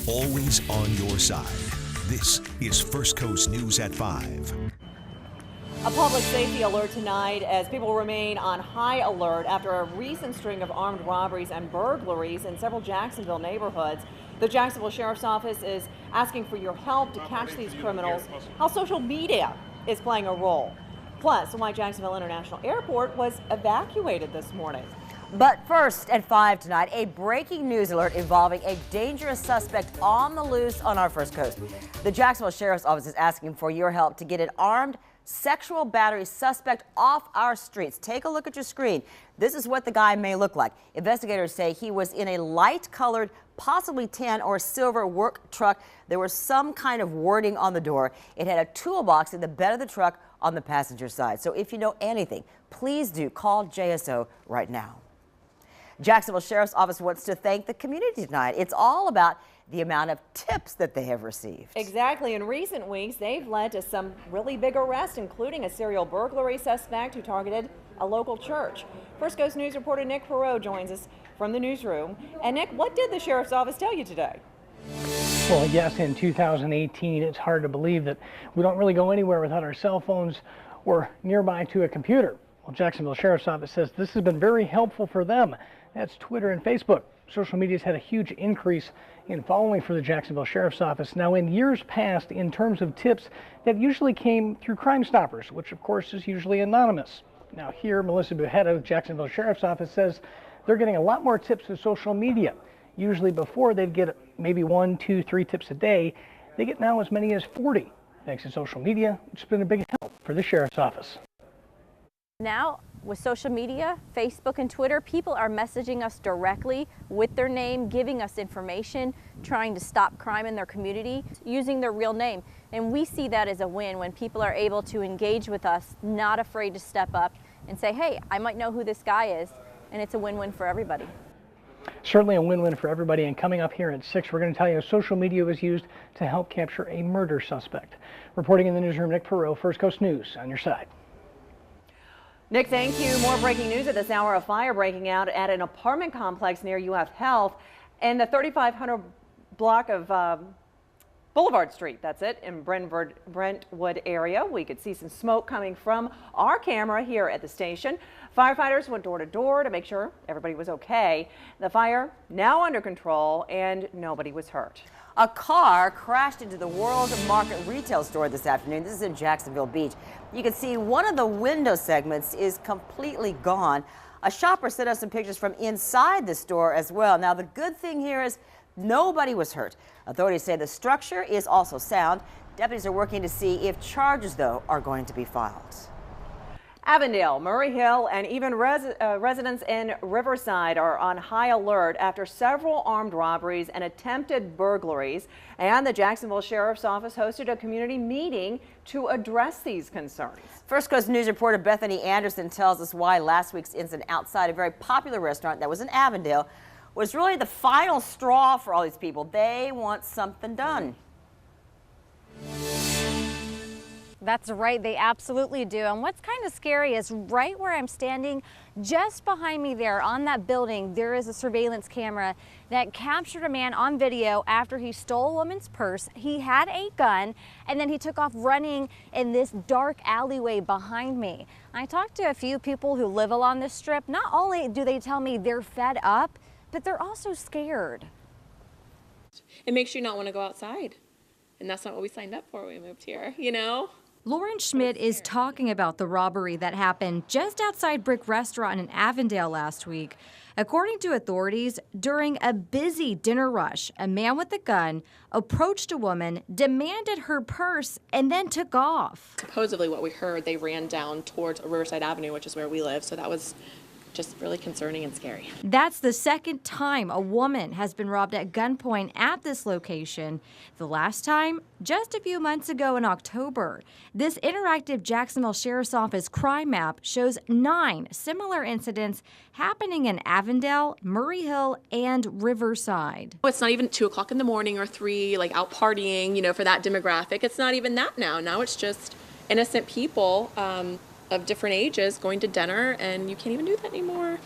always on your side. This is First Coast News at 5. A public safety alert tonight as people remain on high alert after a recent string of armed robberies and burglaries in several Jacksonville neighborhoods. The Jacksonville Sheriff's Office is asking for your help to catch these criminals, how social media is playing a role. Plus, why Jacksonville International Airport was evacuated this morning. But first, at 5 tonight, a breaking news alert involving a dangerous suspect on the loose on our First Coast. The Jacksonville Sheriff's Office is asking for your help to get an armed sexual battery suspect off our streets. Take a look at your screen. This is what the guy may look like. Investigators say he was in a light-colored, possibly tan or silver work truck. There was some kind of wording on the door. It had a toolbox in the bed of the truck on the passenger side. So if you know anything, please do call JSO right now. Jacksonville Sheriff's Office wants to thank the community tonight. It's all about the amount of tips that they have received. Exactly. In recent weeks, they've led to some really big arrests, including a serial burglary suspect who targeted a local church. First Coast News reporter Nick Perot joins us from the newsroom. And Nick, what did the Sheriff's Office tell you today? Well, yes, in 2018, it's hard to believe that we don't really go anywhere without our cell phones or nearby to a computer. Well, Jacksonville Sheriff's Office says this has been very helpful for them. That's Twitter and Facebook. Social media's had a huge increase in following for the Jacksonville Sheriff's Office. Now, in years past, in terms of tips, that usually came through Crime Stoppers, which of course is usually anonymous. Now here, Melissa Buhetta of Jacksonville Sheriff's Office says they're getting a lot more tips through social media. Usually before they'd get maybe 1, 2, 3 tips a day. They get now as many as 40. Thanks to social media, it's been a big help for the Sheriff's Office. Now, with social media, Facebook and Twitter, people are messaging us directly with their name, giving us information, trying to stop crime in their community, using their real name. And we see that as a win when people are able to engage with us, not afraid to step up and say, hey, I might know who this guy is, and it's a win-win for everybody. Certainly a win-win for everybody, and coming up here at 6, we're going to tell you social media was used to help capture a murder suspect. Reporting in the newsroom, Nick Perot, First Coast News, on your side. Nick, thank you. More breaking news at this hour. A fire breaking out at an apartment complex near UF Health in the 3500 block of Boulevard Street. That's it, in Brentwood area. We could see some smoke coming from our camera here at the station. Firefighters went door to door to make sure everybody was okay. The fire now under control and nobody was hurt. A car crashed into the World Market retail store this afternoon. This is in Jacksonville Beach. You can see one of the window segments is completely gone. A shopper sent us some pictures from inside the store as well. Now, the good thing here is nobody was hurt. Authorities say the structure is also sound. Deputies are working to see if charges, though, are going to be filed. Avondale, Murray Hill, and even residents in Riverside are on high alert after several armed robberies and attempted burglaries. And the Jacksonville Sheriff's Office hosted a community meeting to address these concerns. First Coast News reporter Bethany Anderson tells us why last week's incident outside a very popular restaurant that was in Avondale was really the final straw for all these people. They want something done. That's right, they absolutely do. And what's kind of scary is right where I'm standing, just behind me there on that building, there is a surveillance camera that captured a man on video after he stole a woman's purse. He had a gun, and then he took off running in this dark alleyway behind me. I talked to a few people who live along this strip. Not only do they tell me they're fed up, but they're also scared. It makes you not want to go outside. And that's not what we signed up for when we moved here, you know? Lauren Schmidt is talking about the robbery that happened just outside Brick Restaurant in Avondale last week. According to authorities, during a busy dinner rush, a man with a gun approached a woman, demanded her purse, and then took off. Supposedly what we heard, they ran down towards Riverside Avenue, which is where we live, so that was just really concerning and scary. That's the second time a woman has been robbed at gunpoint at this location. The last time, just a few months ago in October. This interactive Jacksonville Sheriff's Office crime map shows 9 similar incidents happening in Avondale, Murray Hill, and Riverside. It's not even 2 o'clock in the morning or 3, like out partying, you know, for that demographic. It's not even that now. Now it's just innocent people of different ages going to dinner, and you can't even do that anymore.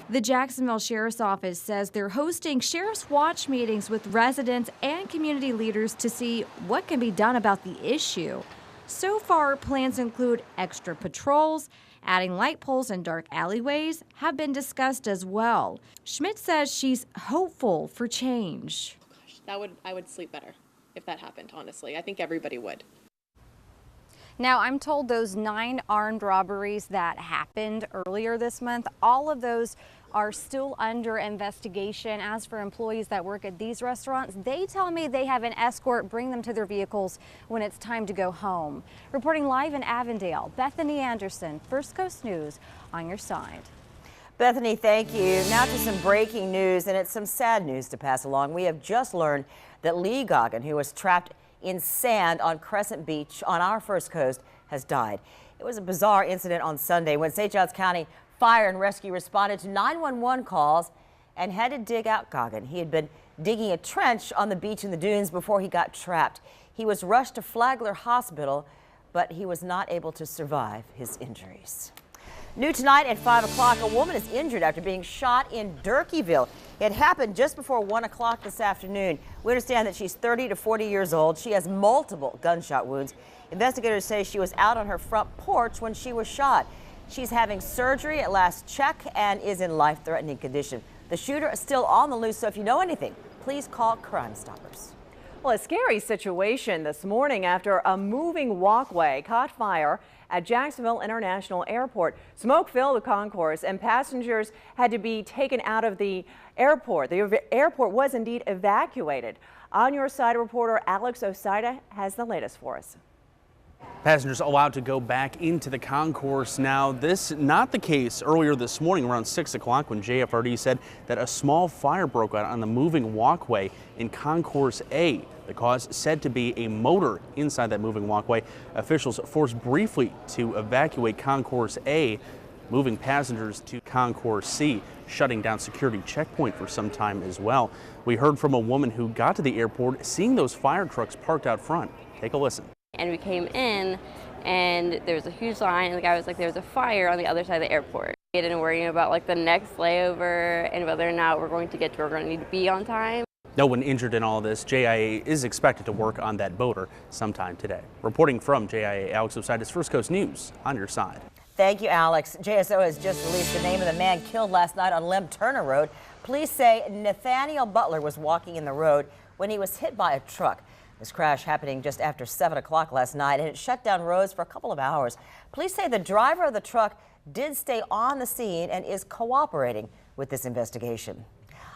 The Jacksonville Sheriff's Office says they're hosting Sheriff's Watch meetings with residents and community leaders to see what can be done about the issue. So far, plans include extra patrols, adding light poles in dark alleyways have been discussed as well. Schmidt says she's hopeful for change. I would sleep better if that happened, honestly. I think everybody would. Now, I'm told those 9 armed robberies that happened earlier this month, all of those are still under investigation. As for employees that work at these restaurants, they tell me they have an escort bring them to their vehicles when it's time to go home. Reporting live in Avondale, Bethany Anderson, First Coast News, on your side. Bethany, thank you. Now to some breaking news, and it's some sad news to pass along. We have just learned that Lee Goggin, who was trapped in sand on Crescent Beach on our First Coast, has died. It was a bizarre incident on Sunday when St. Johns County Fire and Rescue responded to 911 calls and had to dig out Goggin. He had been digging a trench on the beach in the dunes before he got trapped. He was rushed to Flagler Hospital, but he was not able to survive his injuries. New tonight at 5 o'clock, a woman is injured after being shot in Durkeeville. It happened just before 1 o'clock this afternoon. We understand that she's 30 to 40 years old. She has multiple gunshot wounds. Investigators say she was out on her front porch when she was shot. She's having surgery at last check and is in life-threatening condition. The shooter is still on the loose, so if you know anything, please call Crime Stoppers. Well, a scary situation this morning after a moving walkway caught fire at Jacksonville International Airport. Smoke filled the concourse and passengers had to be taken out of the airport. The airport was indeed evacuated. On Your Side reporter Alex Osaida has the latest for us. Passengers allowed to go back into the concourse now. This not the case earlier this morning around 6 o'clock when JFRD said that a small fire broke out on the moving walkway in Concourse A. The cause said to be a motor inside that moving walkway. Officials forced briefly to evacuate Concourse A, moving passengers to Concourse C, shutting down security checkpoint for some time as well. We heard from a woman who got to the airport seeing those fire trucks parked out front. Take a listen. And we came in and there was a huge line and the guy was like, there's a fire on the other side of the airport. And worrying about like the next layover and whether or not we're going to get to where we're going to need to be on time. No one injured in all this. JIA is expected to work on that boater sometime today. Reporting from JIA, Alex Osaida, First Coast News, On Your Side. Thank you, Alex. JSO has just released the name of the man killed last night on Lem Turner Road. Police say Nathaniel Butler was walking in the road when he was hit by a truck. This crash happening just after 7 o'clock last night, and it shut down roads for a couple of hours. Police say the driver of the truck did stay on the scene and is cooperating with this investigation.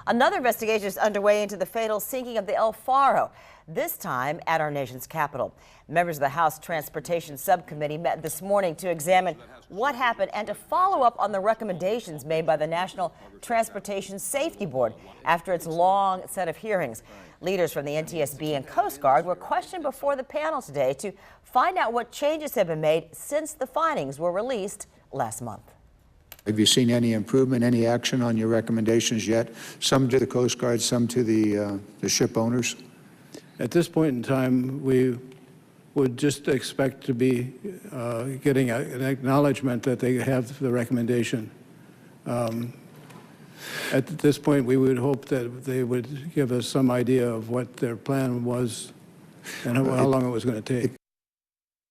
Another investigation is underway into the fatal sinking of the El Faro, this time at our nation's capital. Members of the House Transportation Subcommittee met this morning to examine what happened and to follow up on the recommendations made by the National Transportation Safety Board after its long set of hearings. Leaders from the NTSB and Coast Guard were questioned before the panel today to find out what changes have been made since the findings were released last month. Have you seen any improvement, any action on your recommendations yet? Some to the Coast Guard, some to the ship owners? At this point in time, we would just expect to be getting an acknowledgement that they have the recommendation. At this point, we would hope that they would give us some idea of what their plan was and how long it was going to take.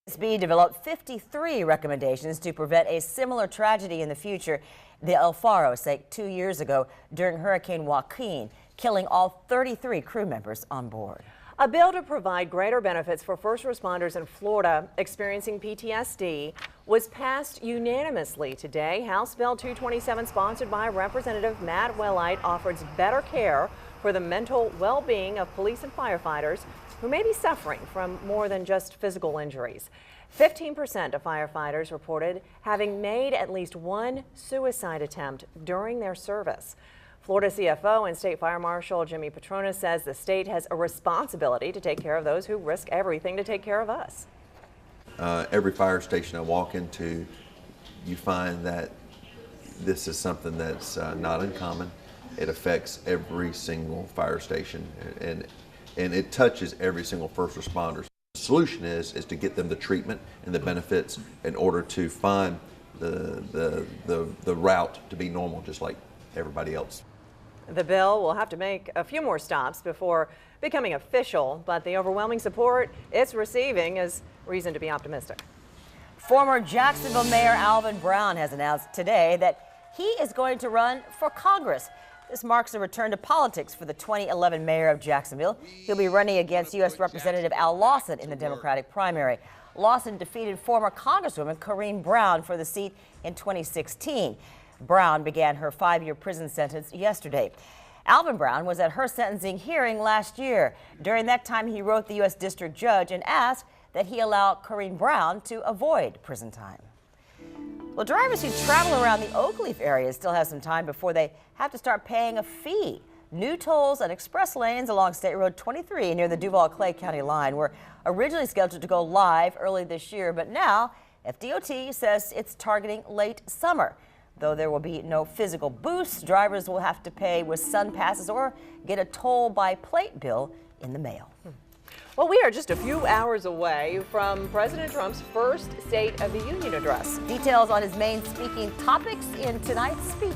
NTSB developed 53 recommendations to prevent a similar tragedy in the future. The El Faro sank 2 years ago during Hurricane Joaquin, killing all 33 crew members on board. A bill to provide greater benefits for first responders in Florida experiencing PTSD was passed unanimously today. House Bill 227, sponsored by Representative Matt Wellite, offers better care for the mental well-being of police and firefighters who may be suffering from more than just physical injuries. 15% of firefighters reported having made at least one suicide attempt during their service. Florida CFO and State Fire Marshal Jimmy Petronas says the state has a responsibility to take care of those who risk everything to take care of us. Every fire station I walk into, you find that this is something that's not uncommon. It affects every single fire station and it touches every single first responder. The solution is to get them the treatment and the benefits in order to find the route to be normal, just like everybody else. The bill will have to make a few more stops before becoming official, but the overwhelming support it's receiving is reason to be optimistic. Former Jacksonville Mayor Alvin Brown has announced today that he is going to run for Congress. This marks a return to politics for the 2011 mayor of Jacksonville. He'll be running against U.S. Representative Al Lawson in the Democratic primary. Lawson defeated former Congresswoman Corrine Brown for the seat in 2016. Brown began her 5-year prison sentence yesterday. Alvin Brown was at her sentencing hearing last year. During that time, he wrote the U.S. District Judge and asked that he allow Corrine Brown to avoid prison time. Well, drivers who travel around the Oakleaf area still have some time before they have to start paying a fee. New tolls and express lanes along State Road 23 near the Duval-Clay County line were originally scheduled to go live early this year, but now FDOT says it's targeting late summer. Though there will be no physical booths, drivers will have to pay with Sun Passes or get a toll by plate bill in the mail. Well, we are just a few hours away from President Trump's first State of the Union address. Details on his main speaking topics in tonight's speech.